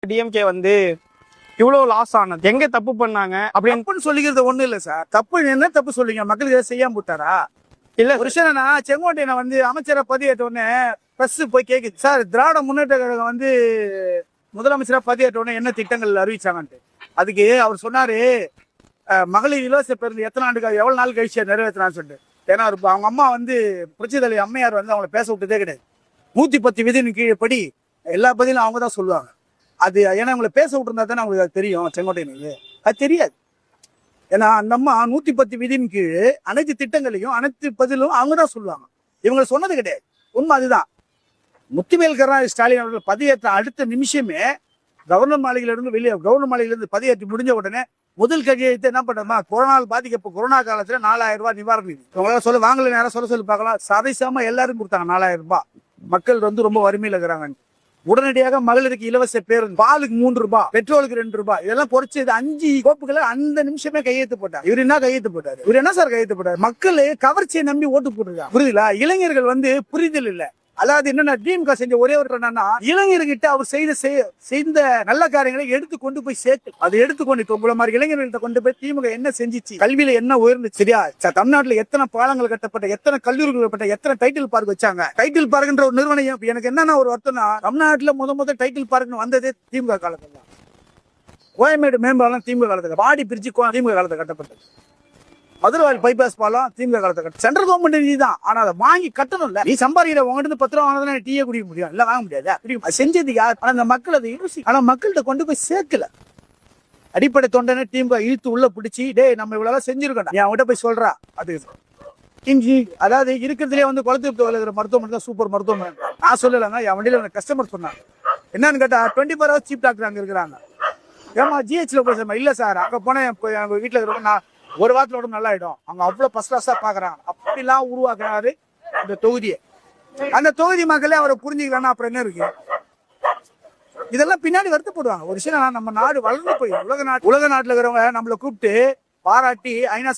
DMK வந்து இவ்வளவு loss ஆனது எங்க தப்பு பண்ணாங்க அப்படின்னு சொல்லிக்கிறது ஒண்ணு இல்ல சார். தப்பு என்ன தப்பு சொல்லிங்க? மக்களுக்கு எதாவது செய்யாம போட்டாரா? இல்ல ஒரு விஷயம் என்னன்னா, செங்கோட்டையனை வந்து அமைச்சரை பதவியேற்ற உடனே பிரஸ் போய் கேக்குது, சார் திராவிட முன்னேற்ற கழகம் வந்து முதலமைச்சரா பதவியேற்ற உடனே என்ன திட்டங்கள் அறிவிச்சாங்கன்ட்டு. அதுக்கு அவர் சொன்னாரு, மகளிர் இலவச பேருந்து எத்தனை ஆண்டுக்கு எவ்வளவு நாள் கழிச்சு நிறைவேற்றினான்னு சொல்லிட்டு. ஏன்னா அவங்க அம்மா வந்து புரட்சி தலைவி அம்மையார் வந்து அவங்களை பேச விட்டதே கிடையாது. 110 விதியின் கீழே படி எல்லா பதிலும் அவங்க தான் சொல்லுவாங்க. அது ஏன்னா அவங்களை பேச விட்டுருந்தா தானே அவங்களுக்கு அது தெரியும். செங்கோட்டையனுக்கு அது தெரியாது. ஏன்னா அந்த அம்மா 110 விதியின் கீழே அனைத்து திட்டங்களையும் அனைத்து பதிலும் அவங்க தான் சொல்லுவாங்க. இவங்க சொன்னது கிடையாது. உண்மை அதுதான். முத்துவேல் கருணாநிதி ஸ்டாலின் அவர்கள் பதவியேற்ற அடுத்த நிமிஷமே கவர்னர் மாளிகையிலிருந்து பதவியேற்று முடிஞ்ச உடனே முதல் கையெழுத்து என்ன பண்ணமா, கொரோனா காலத்துல 4000 ரூபாய் நிவாரண நிதி. உங்களால சொல்ல வாங்கல, நேரம் சொல்ல சொல்லி பார்க்கலாம். சரிசமா எல்லாரும் கொடுத்தாங்க 4000 ரூபாய். மக்கள் வந்து ரொம்ப வறுமையில இருக்கிறாங்க. உடனடியாக மகளிருக்கு இலவச பேருந்து, பாலுக்கு 3 ரூபாய், பெட்ரோலுக்கு 2 ரூபாய், இதெல்லாம் குறைச்சு 5 கோப்புகளை அந்த நிமிஷமே கையெழுத்து போட்டார். இவர் என்ன கையெழுத்து போட்டாரு? இவர் என்ன சார் கையெழுத்து போட்டாரு? மக்கள் கவர்ச்சியை நம்பி ஓட்டு போட்டுருக்காங்க. புரியுதுல? இளைஞர்கள் வந்து புரிதல் இல்ல. அதாவது என்னன்னா, டிஎம்கே செஞ்ச ஒரே ஒரு என்னன்னா, இளைஞர்கிட்ட அவர் செய்த நல்ல காரியங்களை எடுத்து கொண்டு போய் சேர்த்து, அதை எடுத்துக்கொண்டு உங்களை மாதிரி இளைஞர்கள்ட்ட கொண்டு போய் திமுக என்ன செஞ்சிச்சு, கல்வியில என்ன உயர்ந்துச்சு, சரியா? தமிழ்நாட்டுல எத்தனை பாலங்கள் கட்டப்பட்ட, எத்தனை கல்லூரிகள் கட்டப்பட்ட, எத்தனை டைட்டில் பார்க் வச்சாங்க. டைட்டில் பார்க்ன்ற ஒரு நிறுவனம் எனக்கு என்னன்னா ஒரு வருத்தம்னா, தமிழ்நாட்டுல முத டைட்டில் பார்க்னு வந்ததே திமுக காலத்துல. கோயம்பேடு மேம்பாலம் திமுக காலத்துல, பாடி பிரிச்சு திமுக காலத்துல கட்டப்பட்டது. மதுரவாயில் பைபாஸ் பாலம் திமுக காலத்தை கட்ட. சென்ட்ரல் கவர்மெண்ட் நிதி தான். ஆனா அதை வாங்கி கட்டணும் இல்ல. நீ சம்பாதிக்கிற உங்ககிட்ட 10 ரூபா வாங்கினா டீயே குடிக்க முடியும் இல்ல? வாங்க முடியாது. செஞ்சது யார்? ஆனா அந்த மக்கள் அதை யோசி, ஆனா மக்கள்கிட்ட கொண்டு போய் சேர்க்கல. அடிப்படை தொண்டனை திமுக இழுத்து உள்ள பிடிச்சி, டே நம்ம இவ்வளவு செஞ்சிருக்கோம், நீ அவங்ககிட்ட போய் சொல்றா. அது அதாவது இருக்கிறதுலே வந்து குளத்தூர் இருக்கிற மருத்துவமனை தான் சூப்பர் மருத்துவமனை. நான் சொல்லலைங்க, என் வண்டியில கஸ்டமர் சொன்னாங்க. என்னன்னு கேட்டா 24 ஹவர்ஸ் சீப் டாக்டர் அங்க இருக்கிறாங்க. ஏமா ஜிஹெச்ல போய் இல்ல சார், அங்க போனா எங்க வீட்டுல இருக்கிறவங்க நான் ஒரு வாரத்துல உடம்பு நல்லா ஆயிடும், அவங்க அவ்வளவு ஃபர்ஸ்ட் கிளாஸா பாக்குறாங்க. அப்படிலாம் உருவாக்குறாரு இந்த தொகுதியை. அந்த தொகுதி மக்களே அவரை புரிஞ்சுக்கலன்னா அப்புறம் என்ன இருக்கு? இதெல்லாம் பின்னாடி வருத்தப்படுவாங்க. ஒரு விஷயம், நம்ம நாடு வளர்ந்து போய் உலக நாட்டுல இருக்கிறவங்க நம்மளை கூப்பிட்டு பாராட்டி ஐநா